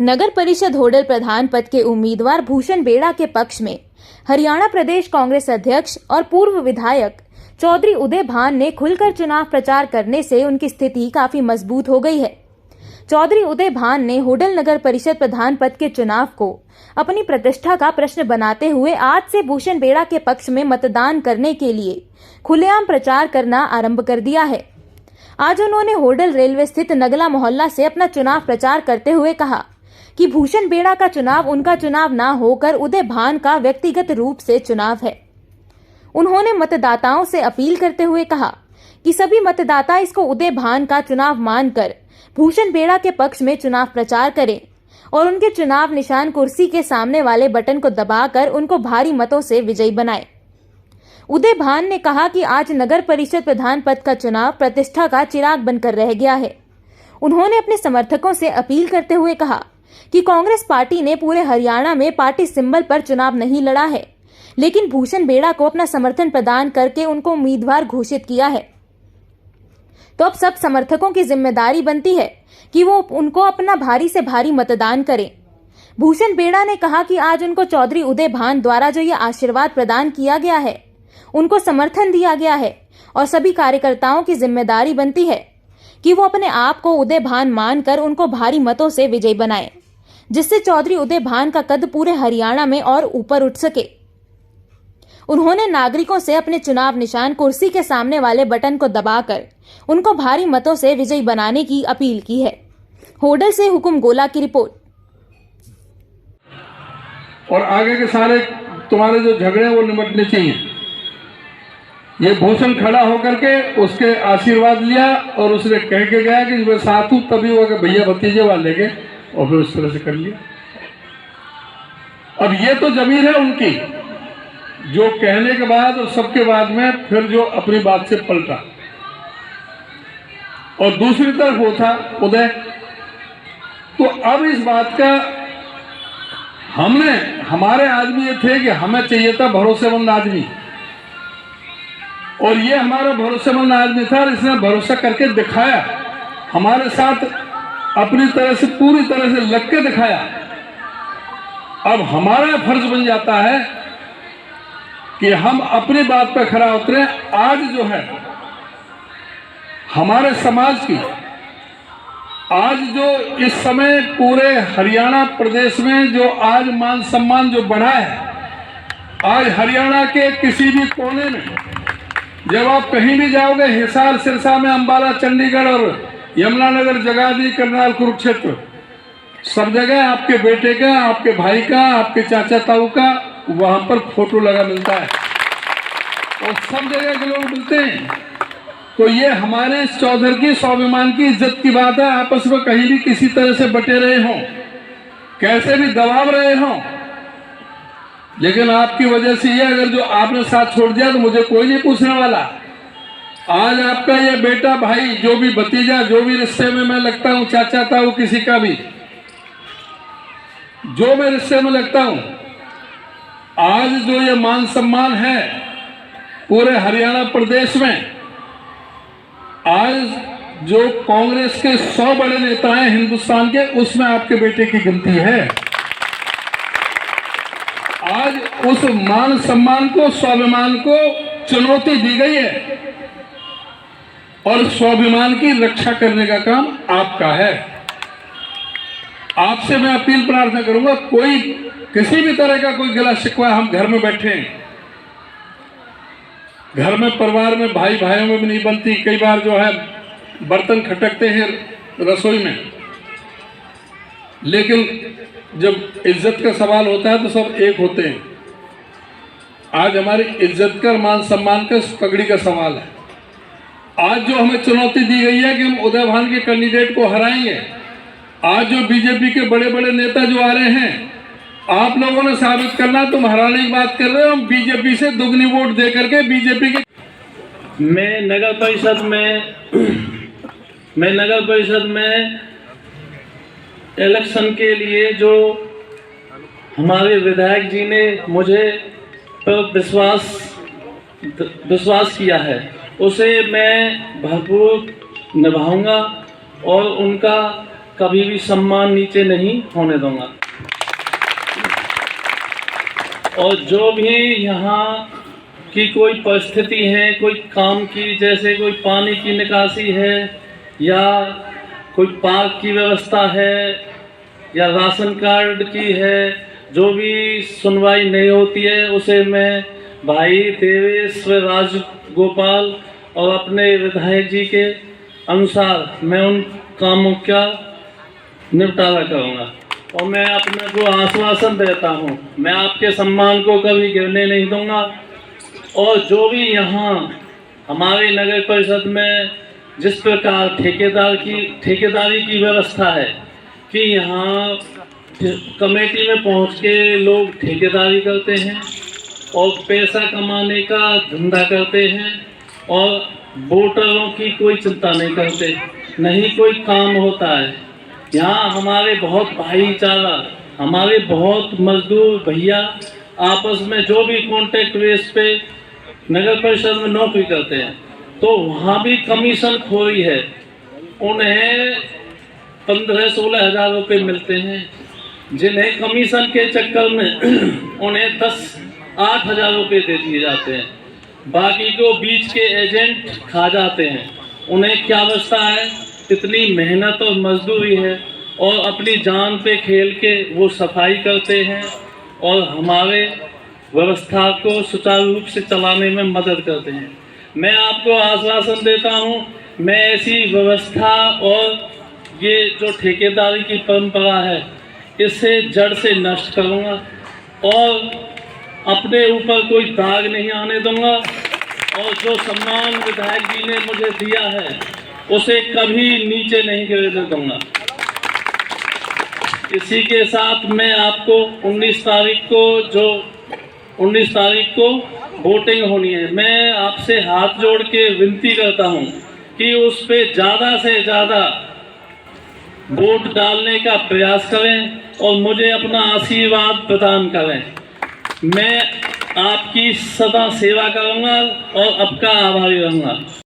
नगर परिषद होडल प्रधान पद के उम्मीदवार भूषण बेड़ा के पक्ष में हरियाणा प्रदेश कांग्रेस अध्यक्ष और पूर्व विधायक चौधरी उदय भान ने खुलकर चुनाव प्रचार करने से उनकी स्थिति काफी मजबूत हो गई है। चौधरी उदय भान ने होडल नगर परिषद प्रधान पद के चुनाव को अपनी प्रतिष्ठा का प्रश्न बनाते हुए आज से भूषण बेड़ा के पक्ष में मतदान करने के लिए खुलेआम प्रचार करना आरंभ कर दिया है। आज उन्होंने होडल रेलवे स्थित नगला मोहल्ला से अपना चुनाव प्रचार करते हुए कहा कि भूषण बेड़ा का चुनाव उनका चुनाव न होकर उदय भान का व्यक्तिगत रूप से चुनाव है। उन्होंने मतदाताओं से अपील करते हुए कहा कि सभी मतदाता इसको उदय भान का चुनाव मानकर भूषण बेड़ा के पक्ष में चुनाव प्रचार करें और उनके चुनाव निशान कुर्सी के सामने वाले बटन को दबाकर उनको भारी मतों से विजयी बनाएं। उदय भान ने कहा कि आज नगर परिषद प्रधान पद का चुनाव प्रतिष्ठा का चिराग बनकर रह गया है। उन्होंने अपने समर्थकों से अपील करते हुए कहा कि कांग्रेस पार्टी ने पूरे हरियाणा में पार्टी सिंबल पर चुनाव नहीं लड़ा है, लेकिन भूषण बेड़ा को अपना समर्थन प्रदान करके उनको उम्मीदवार घोषित किया है। तो अब सब समर्थकों की जिम्मेदारी बनती है कि वो उनको अपना भारी से भारी मतदान करें। भूषण बेड़ा ने कहा कि आज उनको चौधरी उदय भान द्वारा जो ये आशीर्वाद प्रदान किया गया है, उनको समर्थन दिया गया है और सभी कार्यकर्ताओं की जिम्मेदारी बनती है कि वो अपने आप को उदय भान मानकर उनको भारी मतों से विजयी बनाएं, जिससे चौधरी उदय भान का कद पूरे हरियाणा में और ऊपर उठ सके। उन्होंने नागरिकों से अपने चुनाव निशान कुर्सी के सामने वाले बटन को दबाकर उनको भारी मतों से विजयी बनाने की अपील की है। होडल से हुकुम गोला की रिपोर्ट। और आगे के सारे तुम्हारे जो झगड़े वो निपटने चाहिए। ये भूषण खड़ा होकर के उसके आशीर्वाद लिया और उसने कह के गया कि मैं साथ हूं, तभी वो भैया भतीजे वाले के, और फिर उस तरह से कर लिया। अब ये तो जमीन है उनकी, जो कहने के बाद और सबके बाद में फिर जो अपनी बात से पलटा। और दूसरी तरफ वो था उदय। तो अब इस बात का हमारे आदमी ये थे कि हमें चाहिए था भरोसेमंद आदमी, और ये हमारा भरोसेमंद आदमी था और इसने भरोसा करके दिखाया, हमारे साथ अपनी तरह से पूरी तरह से लग के दिखाया। अब हमारा फर्ज बन जाता है कि हम अपनी बात पर खरा उतरे। आज जो है हमारे समाज की, आज जो इस समय पूरे हरियाणा प्रदेश में जो आज मान सम्मान जो बढ़ा है, आज हरियाणा के किसी भी कोने में जब आप कहीं भी जाओगे, हिसार, सिरसा में, अंबाला, चंडीगढ़ और यमुनानगर, जगाधरी, करनाल, कुरुक्षेत्र, सब जगह आपके बेटे का, आपके भाई का, आपके चाचा ताऊ का वहां पर फोटो लगा मिलता है और सब जगह के लोग मिलते हैं। तो ये हमारे इस चौधर की स्वाभिमान की इज्जत की बात है। आपस में कहीं भी किसी तरह से बटे रहे हों, कैसे भी दबाव रहे हों, लेकिन आपकी वजह से ये अगर जो आपने साथ छोड़ दिया तो मुझे कोई नहीं पूछने वाला। आज आपका ये बेटा, भाई, जो भी भतीजा, जो भी रिश्ते में मैं लगता हूं, चाचा ताऊ किसी का भी, जो मैं रिश्ते में लगता हूं, आज जो ये मान सम्मान है पूरे हरियाणा प्रदेश में, आज जो कांग्रेस के 100 बड़े नेता हैं हिंदुस्तान के, उसमें आपके बेटे की गिनती है। आज उस मान सम्मान को, स्वाभिमान को चुनौती दी गई है और स्वाभिमान की रक्षा करने का काम आपका है। आपसे मैं अपील प्रार्थना करूंगा, कोई किसी भी तरह का कोई गिला शिकवा, हम घर में बैठे हैं, घर में परिवार में भाई भाइयों में भी नहीं बनती। कई बार जो है बर्तन खटकते हैं रसोई में, लेकिन जब इज्जत का सवाल होता है तो सब एक होते हैं। आज हमारी इज्जत का, मान सम्मान का, पगड़ी का सवाल है। आज जो हमें चुनौती दी गई है कि हम उदय भान के कैंडिडेट को हराएंगे, आज जो बीजेपी के बड़े बड़े नेता जो आ रहे हैं, आप लोगों ने साबित करना तुम हराने की बात कर रहे हो। हम बीजेपी से दुगनी वोट दे करके बीजेपी के मैं नगर परिषद में इलेक्शन के लिए जो हमारे विधायक जी ने मुझे पर विश्वास किया है, उसे मैं भरपूर निभाऊंगा और उनका कभी भी सम्मान नीचे नहीं होने दूंगा। और जो भी यहाँ की कोई परिस्थिति है, कोई काम की, जैसे कोई पानी की निकासी है या कोई पार्क की व्यवस्था है या राशन कार्ड की है, जो भी सुनवाई नहीं होती है उसे मैं भाई देवेश राजगोपाल और अपने विधायक जी के अनुसार मैं उन कामों का निपटारा करूँगा। और मैं अपने को आश्वासन देता हूँ, मैं आपके सम्मान को कभी गिरने नहीं दूंगा। और जो भी यहाँ हमारे नगर परिषद में जिस प्रकार ठेकेदारी की व्यवस्था है कि यहाँ कमेटी में पहुँच के लोग ठेकेदारी करते हैं और पैसा कमाने का धंधा करते हैं और वोटरों की कोई चिंता नहीं करते, नहीं कोई काम होता है। यहाँ हमारे बहुत भाईचारा, हमारे बहुत मजदूर भैया आपस में जो भी कॉन्ट्रैक्ट बेस पे नगर परिषद में नौकरी करते हैं, तो वहाँ भी कमीशन खोरी है। उन्हें 15-16 हज़ार रुपये मिलते हैं, जिन्हें कमीशन के चक्कर में उन्हें 10-8 हज़ार रुपये दे दिए जाते हैं। बाकी को बीच के एजेंट खा जाते हैं। उन्हें क्या बचता है? इतनी मेहनत और मजदूरी है और अपनी जान पे खेल के वो सफाई करते हैं और हमारे व्यवस्था को सुचारू रूप से चलाने में मदद करते हैं। मैं आपको आश्वासन देता हूँ, मैं ऐसी व्यवस्था और ये जो ठेकेदारी की परंपरा है इसे जड़ से नष्ट करूँगा और अपने ऊपर कोई दाग नहीं आने दूंगा। और जो सम्मान विधायक जी ने मुझे दिया है उसे कभी नीचे नहीं गिरने दूंगा। इसी के साथ मैं आपको 19 तारीख को वोटिंग होनी है। मैं आपसे हाथ जोड़ के विनती करता हूं कि उस पे ज़्यादा से ज़्यादा वोट डालने का प्रयास करें और मुझे अपना आशीर्वाद प्रदान करें। मैं आपकी सदा सेवा करूंगा और आपका आभारी रहूंगा।